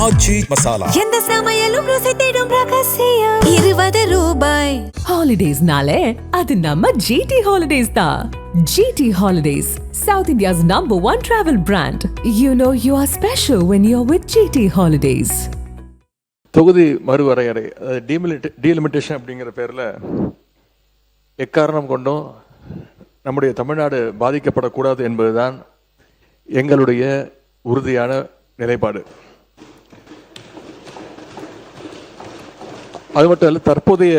ஆச்சி மசாலா. எந்த சமையலும் ருசி தேடும் ரகசியம். 20 ரூபாய். ஹாலிடேஸ்னாலே அது நம்ம GT Holidays தான். GT Holidays, South India's #1 travel brand. You know you are special when you're with GT Holidays. தொகுதி மறுவரையறை, டீலிமிட்டேஷன் அப்படிங்கிற பேரில் எக்காரணம் கொண்டும் நம்முடைய தமிழ்நாடு பாதிக்கப்படக்கூடாது என்பதுதான் எங்களுடைய உறுதியான நிலைப்பாடு. அது மட்டும் இல்லை, தற்போதைய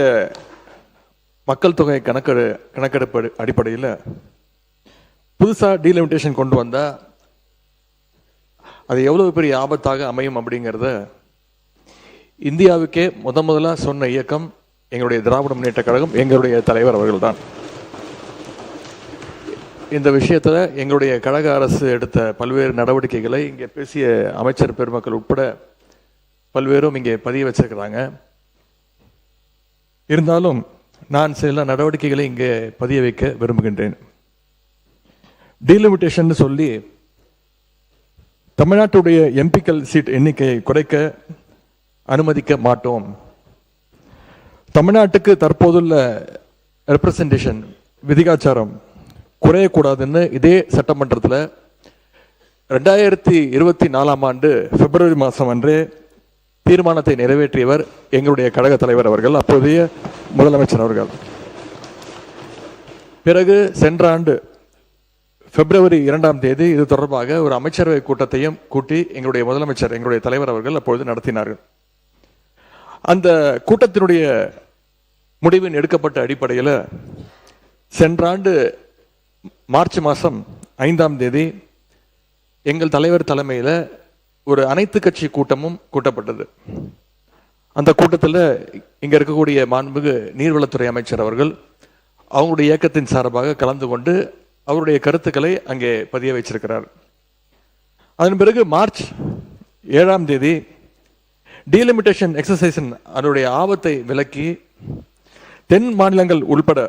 மக்கள் தொகை கணக்கெடுப்பு அடிப்படையில் புதுசாக டீலிமிட்டேஷன் கொண்டு வந்தால் அது எவ்வளவு பெரிய ஆபத்தாக அமையும் அப்படிங்கிறத இந்தியாவுக்கே முதலாக சொன்ன இயக்கம் எங்களுடைய திராவிட முன்னேற்ற கழகம், எங்களுடைய தலைவர் அவர்கள்தான். இந்த விஷயத்தில் எங்களுடைய கழக அரசு எடுத்த பல்வேறு நடவடிக்கைகளை இங்கே பேசிய அமைச்சர் பெருமக்கள் உட்பட பல்வேறும் இங்கே பதிய வச்சிருக்கிறாங்க. இருந்தாலும் நான் சில நடவடிக்கைகளை இங்கே பதிய வைக்க விரும்புகின்றேன். டீலிமிட்டேஷன் சொல்லி தமிழ்நாட்டுடைய எம்பிக்கள் சீட் எண்ணிக்கையை குறைக்க அனுமதிக்க மாட்டோம். தமிழ்நாட்டுக்கு தற்போதுள்ள ரெப்ரசன்டேஷன் விதிகாச்சாரம் குறையக்கூடாதுன்னு இதே சட்டமன்றத்தில் 2024 ஆண்டு பிப்ரவரி மாதம் அன்றே தீர்மானத்தை நிறைவேற்றியவர் எங்களுடைய கழக தலைவர் அவர்கள், அப்போதைய முதலமைச்சர் அவர்கள். பிறகு சென்ற ஆண்டு பிப்ரவரி 2 இது தொடர்பாக ஒரு அமைச்சரவை கூட்டத்தையும் கூட்டி எங்களுடைய முதலமைச்சர், எங்களுடைய தலைவர் அவர்கள் அப்பொழுது நடத்தினார்கள். அந்த கூட்டத்தினுடைய முடிவின் எடுக்கப்பட்ட அடிப்படையில் சென்ற ஆண்டு மார்ச் மாதம் 5 எங்கள் தலைவர் தலைமையில் ஒரு அனைத்து கட்சி கூட்டமும் கூட்டப்பட்டது. அந்த கூட்டத்தில் இங்கே இருக்கக்கூடிய மாண்புமிகு நீர்வளத்துறை அமைச்சர் அவர்கள் அவங்களுடைய இயக்கத்தின் சார்பாக கலந்து கொண்டு அவருடைய கருத்துக்களை அங்கே பதிய வைச்சிருக்கிறார். அதன் பிறகு மார்ச் 7 டீலிமிட்டேஷன் எக்ஸசைஸின் அதனுடைய ஆபத்தை விலக்கி தென் மாநிலங்கள் உள்பட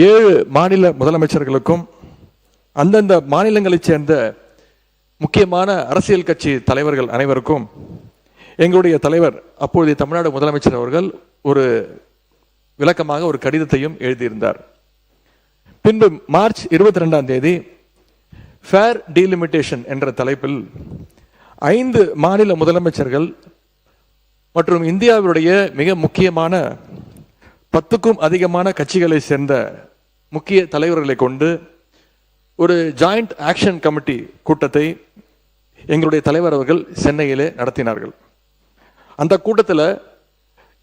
7 மாநில முதலமைச்சர்களுக்கும் அந்தந்த மாநிலங்களைச் சேர்ந்த முக்கியமான அரசியல் கட்சி தலைவர்கள் அனைவருக்கும் எங்களுடைய தலைவர் அப்பொழுதைய தமிழ்நாடு முதலமைச்சர் அவர்கள் ஒரு விளக்கமாக ஒரு கடிதத்தையும் எழுதியிருந்தார். பின்பு மார்ச் 22 ஃபேர் டீலிமிட்டேஷன் என்ற தலைப்பில் 5 மாநில முதலமைச்சர்கள் மற்றும் இந்தியாவுடைய மிக முக்கியமான 10க்கும் அதிகமான கட்சிகளை சேர்ந்த முக்கிய தலைவர்களை கொண்டு ஒரு ஜாயிண்ட் ஆக்ஷன் கமிட்டி கூட்டத்தை எங்களுடைய தலைவர் அவர்கள் சென்னையிலே நடத்தினார்கள். அந்த கூட்டத்தில்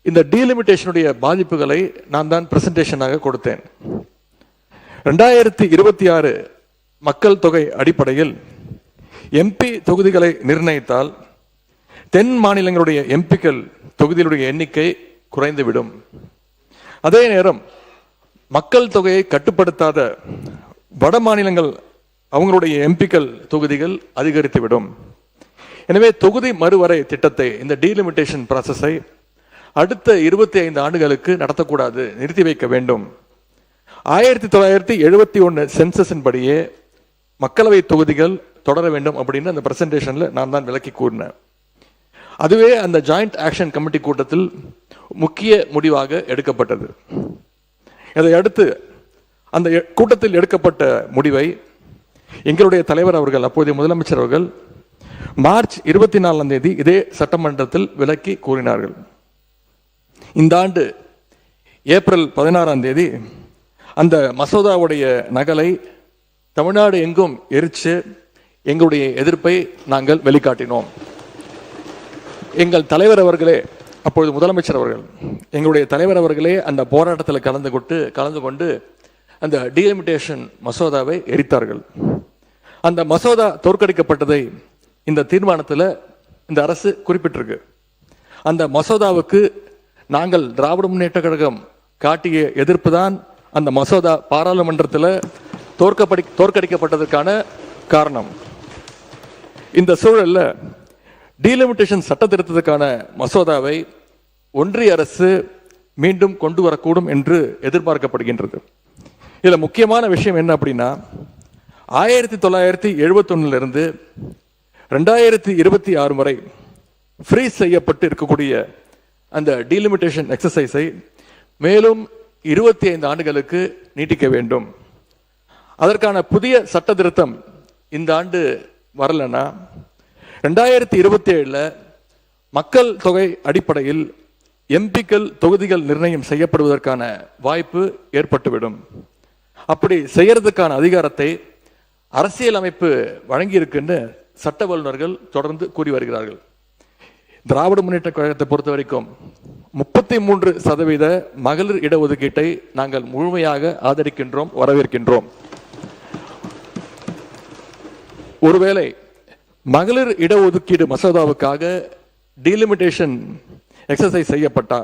இந்த டீலிமிட்டேஷனுடைய பாதிப்புகளை நான் தான் பிரசன்டேஷனாக கொடுத்தேன். 2026 மக்கள் தொகை அடிப்படையில் எம்பி தொகுதிகளை நிர்ணயித்தால் தென் மாநிலங்களுடைய எம்பிக்கள் தொகுதிகளுடைய எண்ணிக்கை குறைந்துவிடும். அதே நேரம் மக்கள் தொகையை கட்டுப்படுத்தாத வட மாநிலங்கள் அவங்களுடைய எம்பிக்கள் தொகுதிகள் அதிகரித்துவிடும். எனவே தொகுதி மறுவரை திட்டத்தை, இந்த டீலிமிட்டேஷன் ப்ராசஸை அடுத்த 25 ஆண்டுகளுக்கு நடத்தக்கூடாது, நிறுத்தி வைக்க வேண்டும். 1971 சென்சஸின் படியே மக்களவை தொகுதிகள் தொடர வேண்டும் அப்படின்னு அந்த பிரசன்டேஷன்ல நான் தான் விளக்கி கூறினேன். அதுவே அந்த ஜாயிண்ட் ஆக்ஷன் கமிட்டி கூட்டத்தில் முக்கிய முடிவாக எடுக்கப்பட்டது. இதை அடுத்து அந்த கூட்டத்தில் எடுக்கப்பட்ட முடிவை எங்களுடைய தலைவர் அவர்கள், அப்போதைய முதலமைச்சர் அவர்கள் மார்ச் 24 இதே சட்டமன்றத்தில் விளக்கி கூறினார்கள். இந்த ஆண்டு ஏப்ரல் 16 அந்த மசோதாவுடைய நகலை தமிழ்நாடு எங்கும் எரிச்சு எங்களுடைய எதிர்ப்பை நாங்கள் வெளிக்காட்டினோம். எங்கள் தலைவர் அவர்களே, அப்பொழுது முதலமைச்சர் அவர்கள், எங்களுடைய தலைவர் அவர்களே அந்த போராட்டத்தில் கலந்து கொண்டு அந்த டீலிமிட்டேஷன் மசோதாவை எரித்தார்கள். அந்த மசோதா தோற்கடிக்கப்பட்டதை இந்த தீர்மானத்தில் இந்த அரசு குறிப்பிட்டிருக்கு. அந்த மசோதாவுக்கு நாங்கள் திராவிட முன்னேற்ற கழகம் காட்டிய எதிர்ப்பு தான் அந்த மசோதா பாராளுமன்றத்தில் தோற்கடிக்கப்பட்டதற்கான காரணம். இந்த சூழலில் டீலிமிட்டேஷன் சட்ட திருத்தத்துக்கான மசோதாவை ஒன்றிய அரசு மீண்டும் கொண்டு வரக்கூடும் என்று எதிர்பார்க்கப்படுகின்றது. இதில் முக்கியமான விஷயம் என்ன அப்படின்னா, 1971 2026 வரை ஃப்ரீஸ் செய்யப்பட்டு இருக்கக்கூடிய அந்த டீலிமிட்டேஷன் எக்ஸசைஸை மேலும் 25 ஆண்டுகளுக்கு நீட்டிக்க வேண்டும். அதற்கான புதிய சட்ட திருத்தம் இந்த ஆண்டு வரலன்னா 2027 மக்கள் தொகை அடிப்படையில் எம்பிக்கள் தொகுதிகள் நிர்ணயம் செய்யப்படுவதற்கான வாய்ப்பு ஏற்பட்டுவிடும். அப்படி செய்யறதுக்கான அதிகாரத்தை அரசியல் அமைப்பு வழங்கியிருக்குன்னு சட்ட வல்லுநர்கள் தொடர்ந்து கூறி வருகிறார்கள். திராவிட முன்னேற்ற கழகத்தை பொறுத்த வரைக்கும் 33% மகளிர் இடஒதுக்கீட்டை நாங்கள் முழுமையாக ஆதரிக்கின்றோம், வரவேற்கின்றோம். ஒருவேளை மகளிர் இடஒதுக்கீடு மசோதாவுக்காக டீலிமிட்டேஷன் எக்ஸசைஸ் செய்யப்பட்டா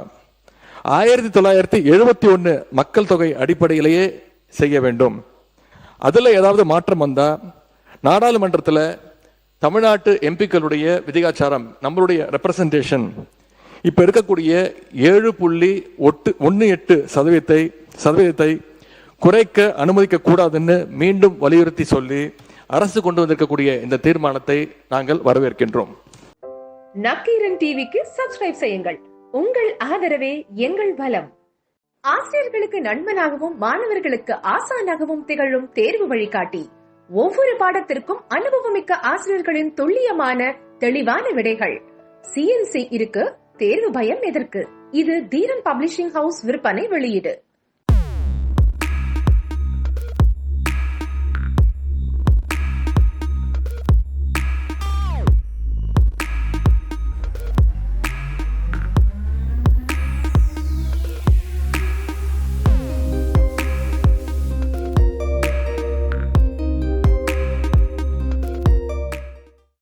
1971 மக்கள் தொகை அடிப்படையிலேயே செய்ய வேண்டும். அதுல ஏதாவது மாற்றம் வந்தா நாடாளுமன்றத்தில் தமிழ்நாட்டு எம்பிக்களுடைய விதிகாச்சாரம், நம்மளுடைய ரெப்ரசன்டேஷன் இப்ப இருக்கக்கூடிய 7.18% குறைக்க அனுமதிக்க கூடாதுன்னு மீண்டும் வலியுறுத்தி சொல்லி அரசு கொண்டு வந்திருக்கக்கூடிய இந்த தீர்மானத்தை நாங்கள் வரவேற்கின்றோம். நக்கீரன் டிவிக்கு சப்ஸ்கிரைப் செய்யுங்கள். உங்கள் ஆதரவே எங்கள் பலம். ஆசிரியர்களுக்கு நண்பனாகவும் மாணவர்களுக்கு ஆசானாகவும் திகழும் தேர்வு வழிகாட்டி. ஒவ்வொரு பாடத்திற்கும் அனுபவமிக்க ஆசிரியர்களின் துல்லியமான தெளிவான விடைகள். CNC இருக்கு, தேர்வு பயம் எதற்கு? இது தீரன் பப்ளிஷிங் ஹவுஸ் விற்பனை வெளியீடு.